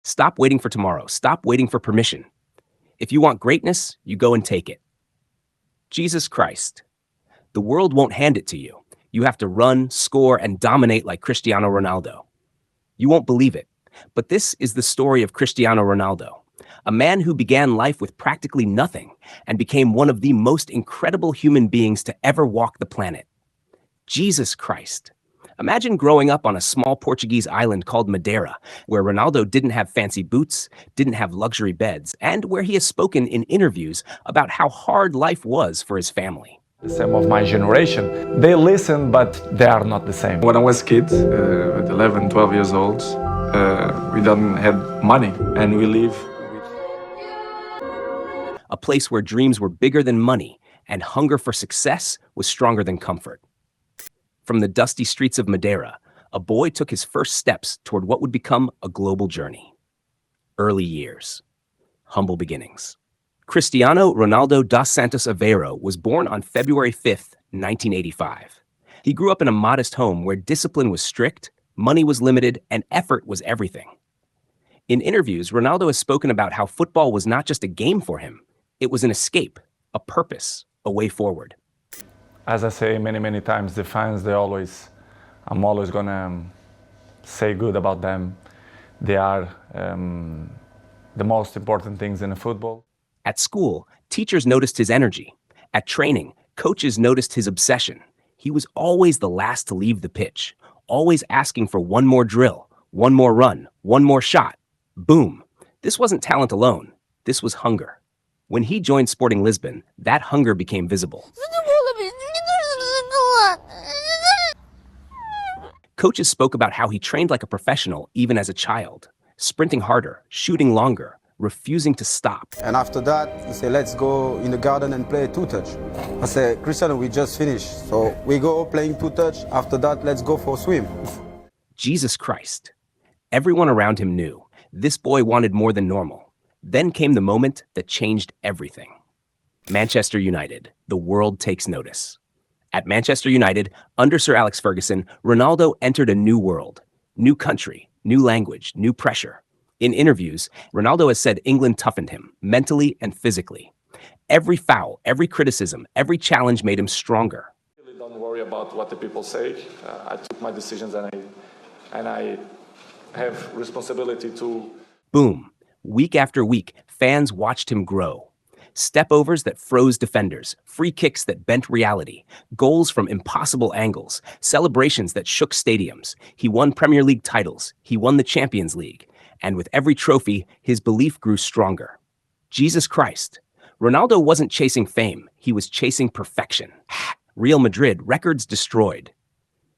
Stop waiting for tomorrow. Stop waiting for permission. If you want greatness, you go and take it. Jesus Christ. The world won't hand it to you. You have to run, score, and dominate like Cristiano Ronaldo. You won't believe it, but this is the story of Cristiano Ronaldo, a man who began life with practically nothing and became one of the most incredible human beings to ever walk the planet. Jesus Christ. Imagine growing up on a small Portuguese island called Madeira, where Ronaldo didn't have fancy boots, didn't have luxury beds, and where he has spoken in interviews about how hard life was for his family. Some of my generation, they listen, but they are not the same. When I was a kid, at 11, 12 years old, we didn't have money, and we live A place where dreams were bigger than money and hunger for success was stronger than comfort. From the dusty streets of Madeira, a boy took his first steps toward what would become a global journey. Early years. Humble beginnings. Cristiano Ronaldo dos Santos Aveiro was born on February 5th, 1985. He grew up in a modest home where discipline was strict, money was limited, and effort was everything. In interviews, Ronaldo has spoken about how football was not just a game for him, it was an escape, a purpose, a way forward. As I say many times, the fans, I'm always gonna say good about them. They are the most important things in football. At school, teachers noticed his energy. At training, coaches noticed his obsession. He was always the last to leave the pitch, always asking for one more drill, one more run, one more shot. Boom. This wasn't talent alone. This was hunger. When he joined Sporting Lisbon, that hunger became visible. Coaches spoke about how he trained like a professional even as a child, sprinting harder, shooting longer, refusing to stop. And after that, he said, let's go in the garden and play two-touch. I said, Cristiano, we just finished. So we go playing two-touch. After that, let's go for a swim. Jesus Christ. Everyone around him knew this boy wanted more than normal. Then came the moment that changed everything. Manchester United. The world takes notice. At Manchester United, under Sir Alex Ferguson, Ronaldo entered a new world, new country, new language, new pressure. In interviews, Ronaldo has said England toughened him, mentally and physically. Every foul, every criticism, every challenge made him stronger. Really don't worry about what the people say. I took my decisions and I have responsibility to... Boom. Week after week, fans watched him grow. Step-overs that froze defenders, free kicks that bent reality, goals from impossible angles, celebrations that shook stadiums. He won Premier League titles. He won the Champions League. And with every trophy, his belief grew stronger. Jesus Christ. Ronaldo wasn't chasing fame. He was chasing perfection. Real Madrid, records destroyed.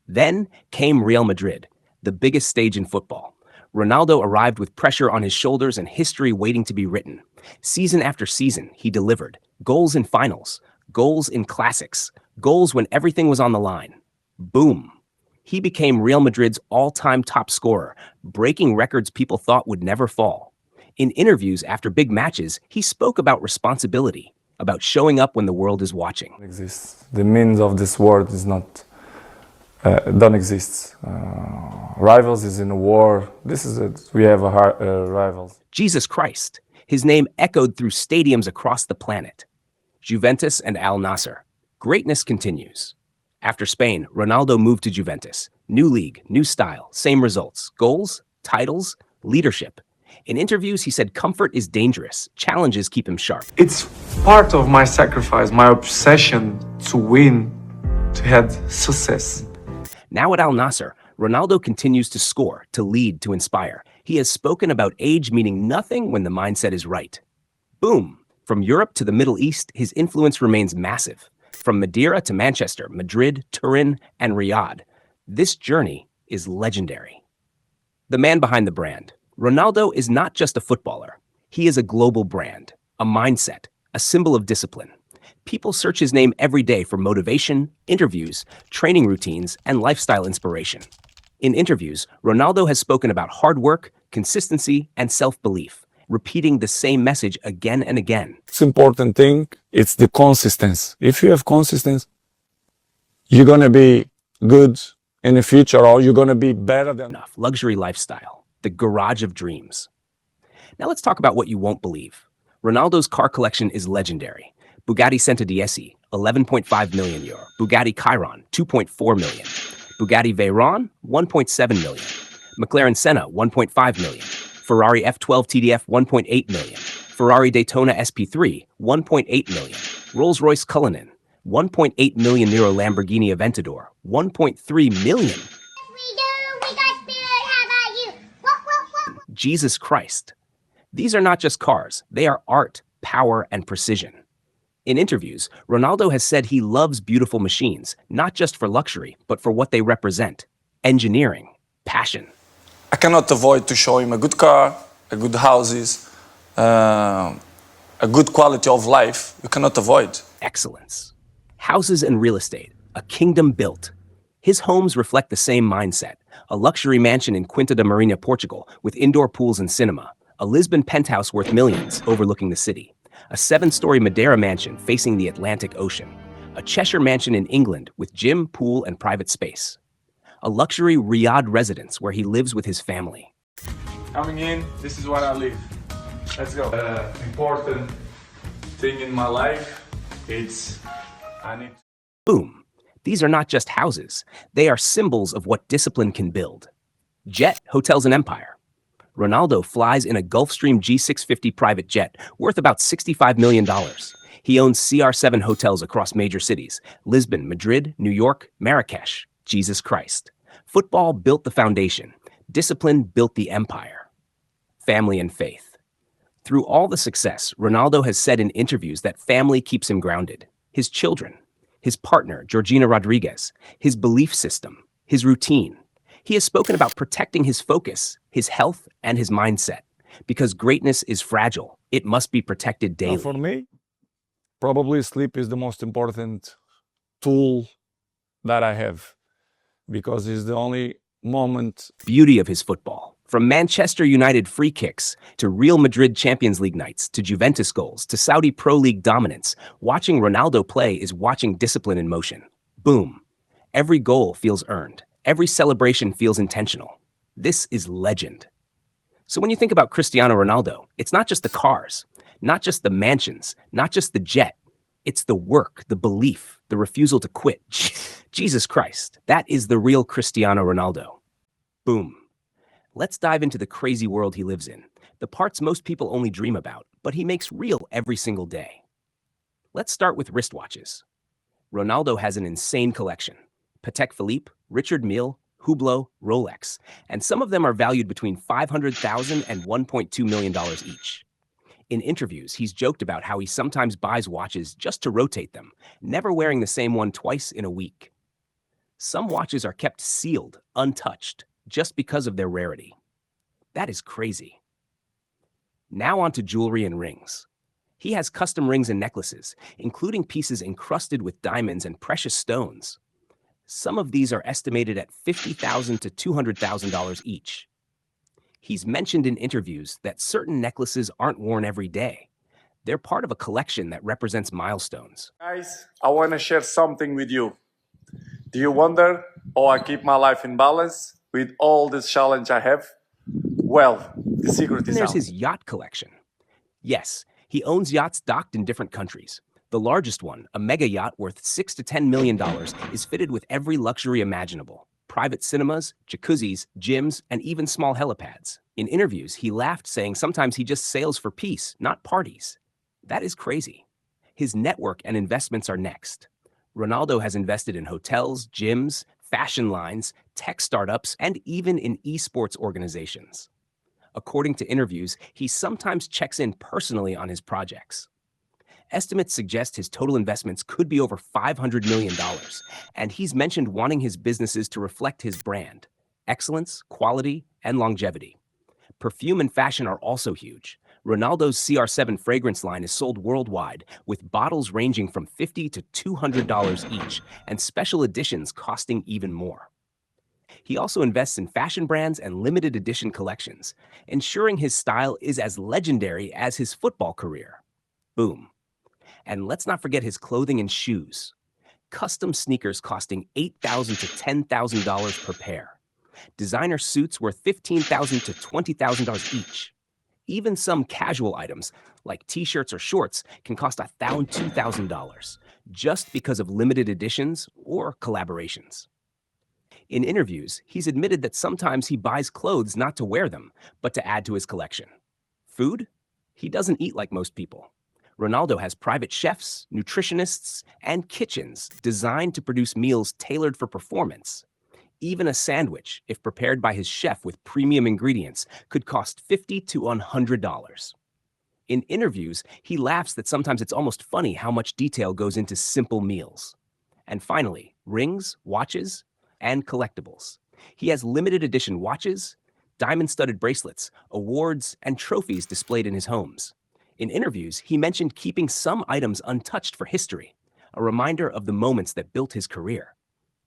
Then came Real Madrid, the biggest stage in football. Ronaldo arrived with pressure on his shoulders and history waiting to be written. Season after season, he delivered. Goals in finals, goals in classics, goals when everything was on the line. Boom. He became Real Madrid's all-time top scorer, breaking records people thought would never fall. In interviews after big matches, he spoke about responsibility, about showing up when the world is watching. Exists. The means of this world is not, don't exist. Rivals is in a war. This is it. We have rivals. Jesus Christ. His name echoed through stadiums across the planet. Juventus and Al-Nassr. Greatness continues. After Spain, Ronaldo moved to Juventus. New league, new style, same results. Goals, titles, leadership. In interviews, he said comfort is dangerous. Challenges keep him sharp. It's part of my sacrifice, my obsession to win, to have success. Now at Al-Nassr, Ronaldo continues to score, to lead, to inspire. He has spoken about age meaning nothing when the mindset is right. Boom! From Europe to the Middle East, his influence remains massive. From Madeira to Manchester, Madrid, Turin, and Riyadh, this journey is legendary. The man behind the brand. Ronaldo is not just a footballer. He is a global brand, a mindset, a symbol of discipline. People search his name every day for motivation, interviews, training routines, and lifestyle inspiration. In interviews, Ronaldo has spoken about hard work, consistency, and self-belief, repeating the same message again and again. It's important thing, it's the consistency. If you have consistency, you're going to be good in the future, or you're going to be better than... Luxury lifestyle, the garage of dreams. Now let's talk about what you won't believe. Ronaldo's car collection is legendary. Bugatti Centodieci, 11.5 million euro. Bugatti Chiron, 2.4 million. Bugatti Veyron, 1.7 million. McLaren Senna, 1.5 million. Ferrari F12 TDF, 1.8 million. Ferrari Daytona SP3, 1.8 million. Rolls-Royce Cullinan, 1.8 million euro. Lamborghini Aventador, 1.3 million. Jesus Christ. These are not just cars, they are art, power, and precision. In interviews, Ronaldo has said he loves beautiful machines, not just for luxury, but for what they represent: engineering, passion. I cannot avoid to show him a good car, a good houses, a good quality of life. You cannot avoid. Excellence. Houses and real estate, a kingdom built. His homes reflect the same mindset: a luxury mansion in Quinta da Marinha, Portugal, with indoor pools and cinema, a Lisbon penthouse worth millions overlooking the city, a 7-story Madeira mansion facing the Atlantic Ocean, a Cheshire mansion in England with gym, pool, and private space, a luxury Riyadh residence where he lives with his family. Coming in, this is where I live. Let's go. Important thing in my life, I need. Boom. These are not just houses. They are symbols of what discipline can build. Jet, hotels, and empire. Ronaldo flies in a Gulfstream G650 private jet worth about $65 million. He owns CR7 hotels across major cities: Lisbon, Madrid, New York, Marrakesh. Jesus Christ. Football built the foundation. Discipline built the empire. Family and faith. Through all the success, Ronaldo has said in interviews that family keeps him grounded. His children, his partner, Georgina Rodriguez, his belief system, his routine. He has spoken about protecting his focus, his health, and his mindset. Because greatness is fragile, it must be protected daily. For me, probably sleep is the most important tool that I have, because it's the only moment. Beauty of his football. From Manchester United free kicks to Real Madrid Champions League nights to Juventus goals to Saudi Pro League dominance, watching Ronaldo play is watching discipline in motion. Boom. Every goal feels earned. Every celebration feels intentional. This is legend. So when you think about Cristiano Ronaldo, it's not just the cars, not just the mansions, not just the jet. It's the work, the belief, the refusal to quit. Jesus Christ, that is the real Cristiano Ronaldo. Boom. Let's dive into the crazy world he lives in, the parts most people only dream about, but he makes real every single day. Let's start with wristwatches. Ronaldo has an insane collection: Patek Philippe, Richard Mille, Hublot, Rolex, and some of them are valued between $500,000 and $1.2 million each. In interviews, he's joked about how he sometimes buys watches just to rotate them, never wearing the same one twice in a week. Some watches are kept sealed, untouched, just because of their rarity. That is crazy. Now on to jewelry and rings. He has custom rings and necklaces, including pieces encrusted with diamonds and precious stones. Some of these are estimated at $50,000 to $200,000 each. He's mentioned in interviews that certain necklaces aren't worn every day. They're part of a collection that represents milestones. Guys, I want to share something with you. Do you wonder how I keep my life in balance with all this challenge I have? Well, the secret And is there's out. his yacht collection. Yes, he owns yachts docked in different countries. The largest one, a mega yacht worth $6 to $10 million, is fitted with every luxury imaginable: private cinemas, jacuzzis, gyms, and even small helipads. In interviews, he laughed, saying sometimes he just sails for peace, not parties. That is crazy. His network and investments are next. Ronaldo has invested in hotels, gyms, fashion lines, tech startups, and even in esports organizations. According to interviews, he sometimes checks in personally on his projects. Estimates suggest his total investments could be over $500 million, and he's mentioned wanting his businesses to reflect his brand: excellence, quality, and longevity. Perfume and fashion are also huge. Ronaldo's CR7 fragrance line is sold worldwide, with bottles ranging from $50 to $200 each, and special editions costing even more. He also invests in fashion brands and limited edition collections, ensuring his style is as legendary as his football career. Boom. And let's not forget his clothing and shoes. Custom sneakers costing $8,000 to $10,000 per pair. Designer suits worth $15,000 to $20,000 each. Even some casual items, like t-shirts or shorts, can cost $2,000 just because of limited editions or collaborations. In interviews, he's admitted that sometimes he buys clothes not to wear them, but to add to his collection. Food? He doesn't eat like most people. Ronaldo has private chefs, nutritionists, and kitchens designed to produce meals tailored for performance. Even a sandwich, if prepared by his chef with premium ingredients, could cost $50 to $100. In interviews, he laughs that sometimes it's almost funny how much detail goes into simple meals. And finally, rings, watches, and collectibles. He has limited edition watches, diamond-studded bracelets, awards, and trophies displayed in his homes. In interviews, he mentioned keeping some items untouched for history, a reminder of the moments that built his career.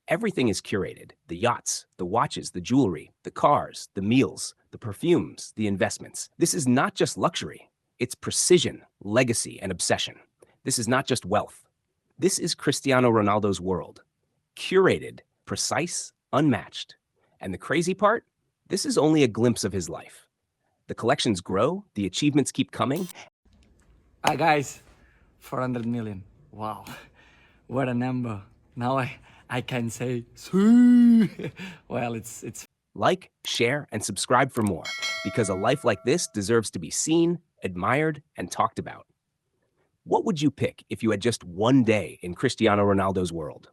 Everything is curated: the yachts, the watches, the jewelry, the cars, the meals, the perfumes, the investments. This is not just luxury. It's precision, legacy, and obsession. This is not just wealth. This is Cristiano Ronaldo's world. Curated, precise, unmatched. And the crazy part? This is only a glimpse of his life. The collections grow, the achievements keep coming. Guys, 400 million. Wow, what a number. Now I can say, well, it's. Like, share, and subscribe for more, because a life like this deserves to be seen, admired, and talked about. What would you pick if you had just one day in Cristiano Ronaldo's world?